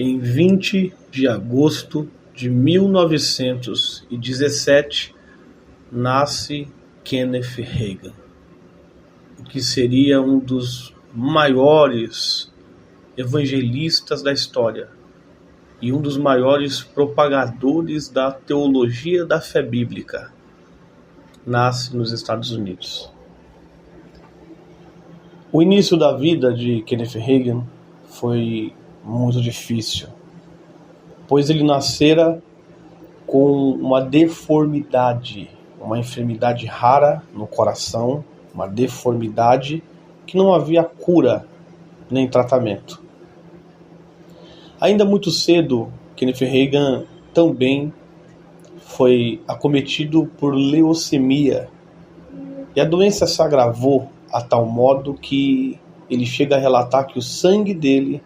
Em 20 de agosto de 1917, nasce Kenneth Hagin, o que seria um dos maiores evangelistas da história e um dos maiores propagadores da teologia da fé bíblica. Nasce nos Estados Unidos. O início da vida de Kenneth Hagin foi muito difícil, pois ele nascera com uma deformidade, uma enfermidade rara no coração, uma deformidade que não havia cura nem tratamento. Ainda muito cedo, Kenneth Hagin também foi acometido por leucemia, e a doença se agravou a tal modo que ele chega a relatar que o sangue dele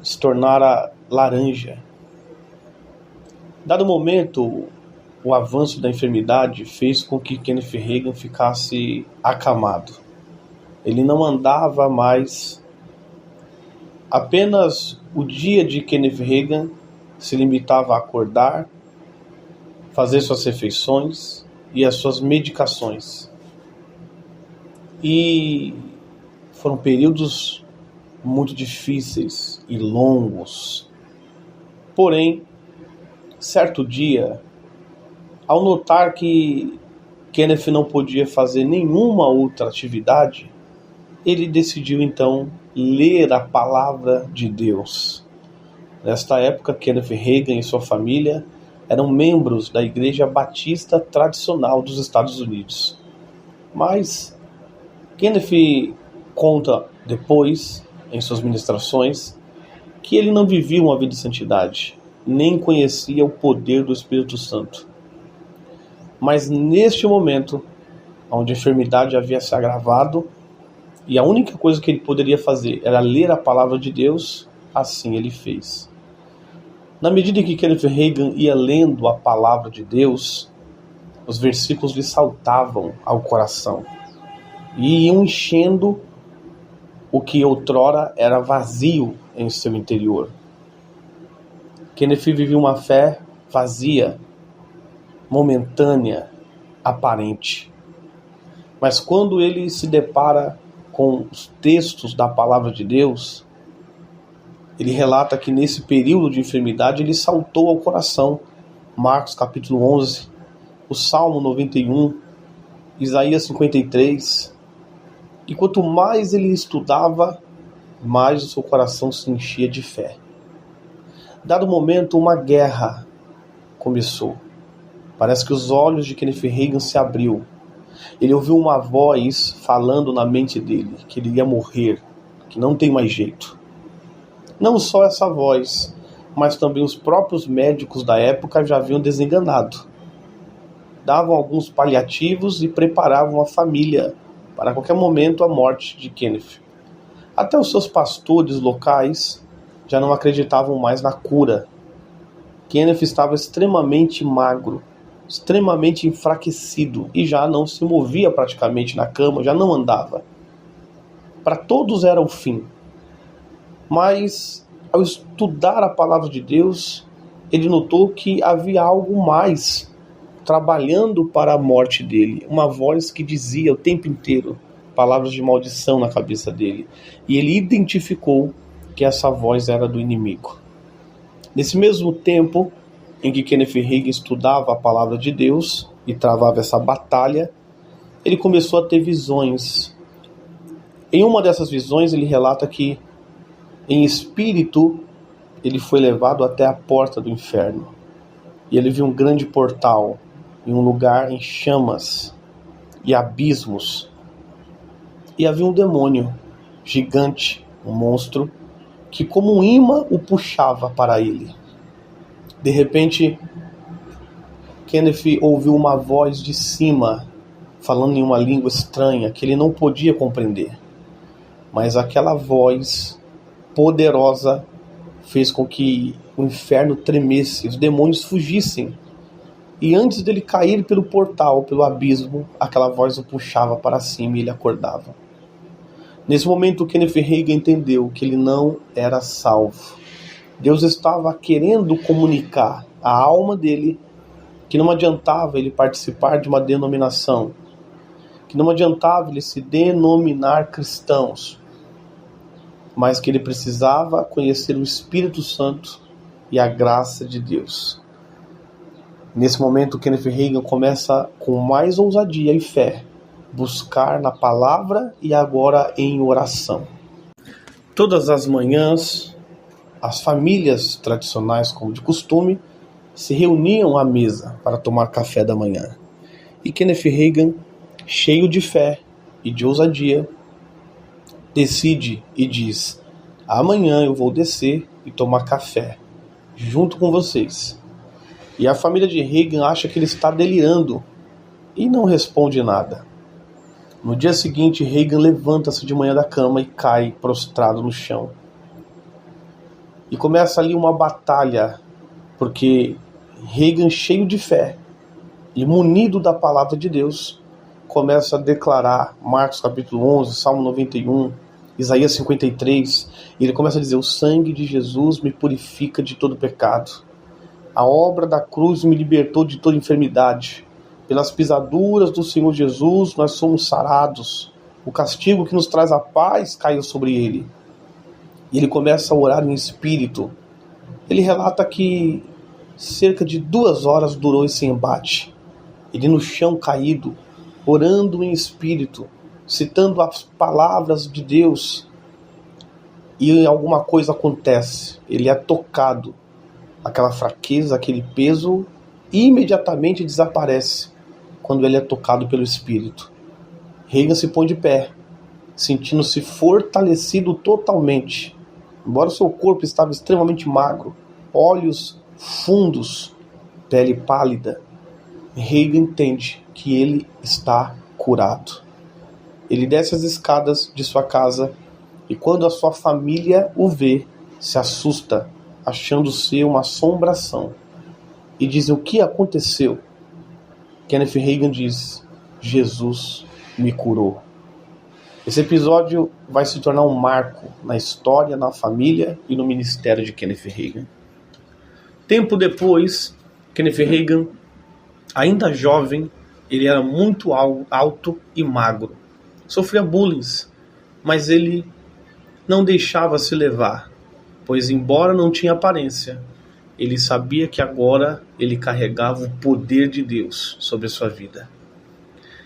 se tornara laranja. Dado momento, o avanço da enfermidade fez com que Kenneth Hagin ficasse acamado. Ele não andava mais. Apenas o dia de Kenneth Hagin se limitava a acordar, fazer suas refeições e as suas medicações. E foram períodos muito difíceis e longos. Porém, certo dia, ao notar que Kenneth não podia fazer nenhuma outra atividade, ele decidiu então ler a palavra de Deus. Nesta época, Kenneth Hagin e sua família eram membros da Igreja Batista Tradicional dos Estados Unidos. Mas Kenneth conta depois, em suas ministrações, que ele não vivia uma vida de santidade, nem conhecia o poder do Espírito Santo. Mas neste momento, onde a enfermidade havia se agravado, e a única coisa que ele poderia fazer era ler a palavra de Deus, assim ele fez. Na medida em que Kenneth Hagin ia lendo a palavra de Deus, os versículos lhe saltavam ao coração e iam enchendo o que outrora era vazio em seu interior. Kenneth vivia uma fé vazia, momentânea, aparente. Mas quando ele se depara com os textos da palavra de Deus, ele relata que nesse período de enfermidade ele saltou ao coração Marcos capítulo 11, o Salmo 91, Isaías 53. E quanto mais ele estudava, mais o seu coração se enchia de fé. Dado momento, uma guerra começou. Parece que os olhos de Kenneth Hagin se abriu. Ele ouviu uma voz falando na mente dele que ele ia morrer, que não tem mais jeito. Não só essa voz, mas também os próprios médicos da época já haviam desenganado. Davam alguns paliativos e preparavam a família para a qualquer momento a morte de Kenneth. Até os seus pastores locais já não acreditavam mais na cura. Kenneth estava extremamente magro, extremamente enfraquecido e já não se movia praticamente na cama, já não andava. Para todos era o fim. Mas ao estudar a palavra de Deus, ele notou que havia algo mais trabalhando para a morte dele. Uma voz que dizia o tempo inteiro palavras de maldição na cabeça dele. E ele identificou que essa voz era do inimigo. Nesse mesmo tempo em que Kenneth Hagin estudava a palavra de Deus e travava essa batalha, ele começou a ter visões. Em uma dessas visões ele relata que em espírito ele foi levado até a porta do inferno. E ele viu um grande portal em um lugar em chamas e abismos. E havia um demônio gigante, um monstro, que como um imã o puxava para ele. De repente, Kenneth ouviu uma voz de cima, falando em uma língua estranha que ele não podia compreender. Mas aquela voz poderosa fez com que o inferno tremesse, os demônios fugissem. E antes dele cair pelo portal, pelo abismo, aquela voz o puxava para cima e ele acordava. Nesse momento, Kenneth Hagin entendeu que ele não era salvo. Deus estava querendo comunicar à alma dele que não adiantava ele participar de uma denominação, que não adiantava ele se denominar cristãos, mas que ele precisava conhecer o Espírito Santo e a graça de Deus. Nesse momento, Kenneth Hagin começa com mais ousadia e fé, buscar na palavra e agora em oração. Todas as manhãs, as famílias tradicionais, como de costume, se reuniam à mesa para tomar café da manhã. E Kenneth Hagin, cheio de fé e de ousadia, decide e diz: amanhã eu vou descer e tomar café junto com vocês. E a família de Hagin acha que ele está delirando e não responde nada. No dia seguinte, Hagin levanta-se de manhã da cama e cai prostrado no chão. E começa ali uma batalha, porque Hagin, cheio de fé e munido da palavra de Deus, começa a declarar Marcos capítulo 11, Salmo 91, Isaías 53, e ele começa a dizer: o sangue de Jesus me purifica de todo pecado. A obra da cruz me libertou de toda enfermidade. Pelas pisaduras do Senhor Jesus nós somos sarados. O castigo que nos traz a paz caiu sobre ele. E ele começa a orar em espírito. Ele relata que cerca de 2 horas durou esse embate. Ele no chão caído, orando em espírito, citando as palavras de Deus. E alguma coisa acontece. Ele é tocado. Aquela fraqueza, aquele peso, imediatamente desaparece quando ele é tocado pelo Espírito. Hagin se põe de pé, sentindo-se fortalecido totalmente. Embora seu corpo estava extremamente magro, olhos fundos, pele pálida, Hagin entende que ele está curado. Ele desce as escadas de sua casa e quando a sua família o vê, se assusta, achando ser uma assombração. E dizem: o que aconteceu? Kenneth Hagin diz: Jesus me curou. Esse episódio vai se tornar um marco na história, na família e no ministério de Kenneth Hagin. Tempo depois, Kenneth Hagin, ainda jovem, ele era muito alto e magro. Sofria bullying, mas ele não deixava se levar, pois embora não tinha aparência, ele sabia que agora ele carregava o poder de Deus sobre a sua vida.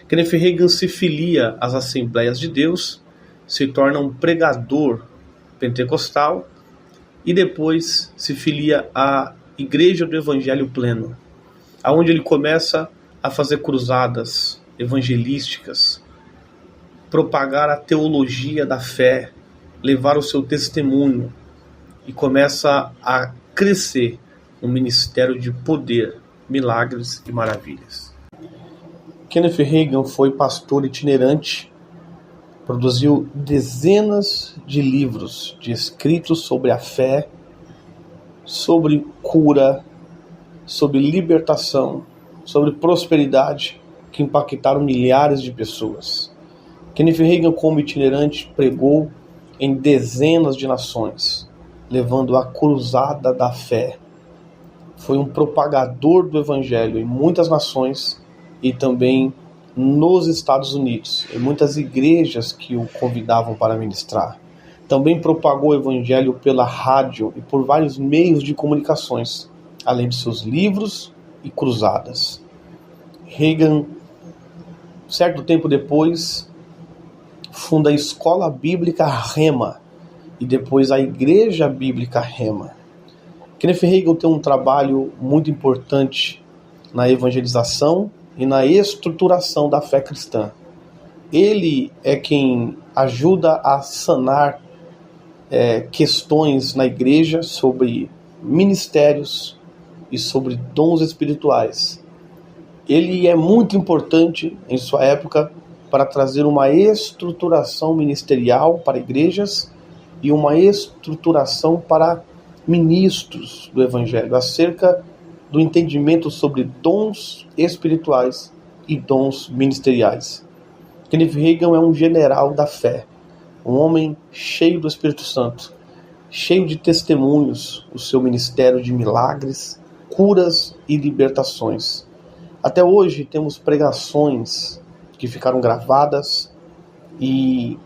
Kenneth Hagin se filia às Assembleias de Deus, se torna um pregador pentecostal e depois se filia à Igreja do Evangelho Pleno, aonde ele começa a fazer cruzadas evangelísticas, propagar a teologia da fé, levar o seu testemunho e começa a crescer um ministério de poder, milagres e maravilhas. Kenneth Hagin foi pastor itinerante, produziu dezenas de livros de escritos sobre a fé, sobre cura, sobre libertação, sobre prosperidade, que impactaram milhares de pessoas. Kenneth Hagin, como itinerante, pregou em dezenas de nações, levando a cruzada da fé. Foi um propagador do evangelho em muitas nações e também nos Estados Unidos, em muitas igrejas que o convidavam para ministrar. Também propagou o evangelho pela rádio e por vários meios de comunicações, além de seus livros e cruzadas. Hagin, certo tempo depois, funda a Escola Bíblica Rema e depois a Igreja Bíblica Rema. Kenneth Hagin tem um trabalho muito importante na evangelização e na estruturação da fé cristã. Ele é quem ajuda a sanar questões na igreja sobre ministérios e sobre dons espirituais. Ele é muito importante em sua época para trazer uma estruturação ministerial para igrejas e uma estruturação para ministros do evangelho, acerca do entendimento sobre dons espirituais e dons ministeriais. Kenneth Hagin é um general da fé, um homem cheio do Espírito Santo, cheio de testemunhos, o seu ministério de milagres, curas e libertações. Até hoje temos pregações que ficaram gravadas e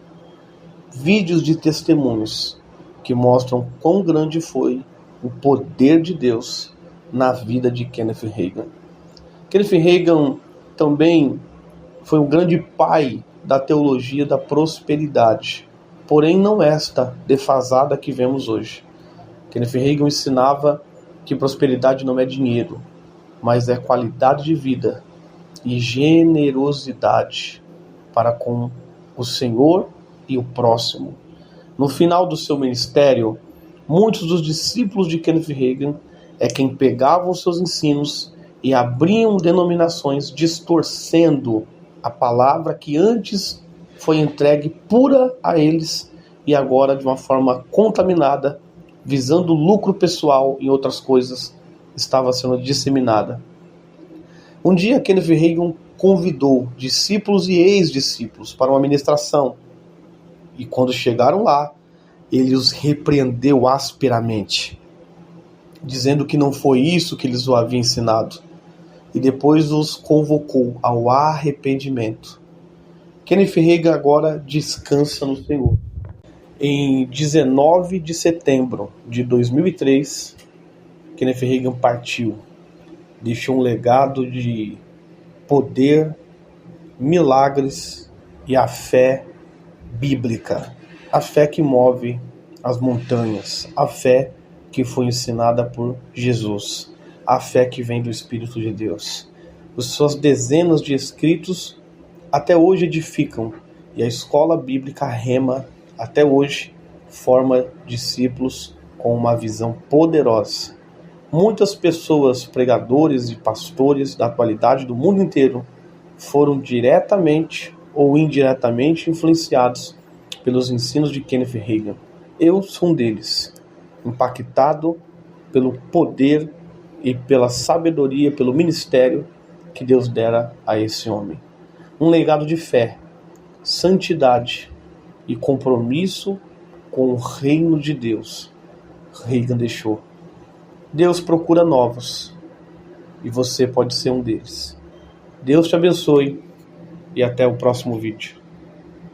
vídeos de testemunhos que mostram quão grande foi o poder de Deus na vida de Kenneth Hagin. Kenneth Hagin também foi um grande pai da teologia da prosperidade, porém não esta defasada que vemos hoje. Kenneth Hagin ensinava que prosperidade não é dinheiro, mas é qualidade de vida e generosidade para com o Senhor e o próximo. No final do seu ministério, muitos dos discípulos de Kenneth Hagin é quem pegavam seus ensinos e abriam denominações distorcendo a palavra que antes foi entregue pura a eles e agora de uma forma contaminada, visando lucro pessoal e outras coisas, estava sendo disseminada. Um dia Kenneth Hagin convidou discípulos e ex-discípulos para uma ministração e quando chegaram lá, ele os repreendeu asperamente, dizendo que não foi isso que eles o haviam ensinado, e depois os convocou ao arrependimento. Kenneth Hagin agora descansa no Senhor. Em 19 de setembro de 2003, Kenneth Hagin partiu. Deixou um legado de poder, milagres e a fé bíblica. A fé que move as montanhas. A fé que foi ensinada por Jesus. A fé que vem do Espírito de Deus. As suas dezenas de escritos até hoje edificam. E a escola bíblica Rema até hoje forma discípulos com uma visão poderosa. Muitas pessoas, pregadores e pastores da atualidade do mundo inteiro, foram diretamente ou indiretamente influenciados pelos ensinos de Kenneth Hagin. Eu sou um deles, impactado pelo poder e pela sabedoria, pelo ministério que Deus dera a esse homem. Um legado de fé, santidade e compromisso com o reino de Deus. Hagin deixou. Deus procura novos e você pode ser um deles. Deus te abençoe e até o próximo vídeo.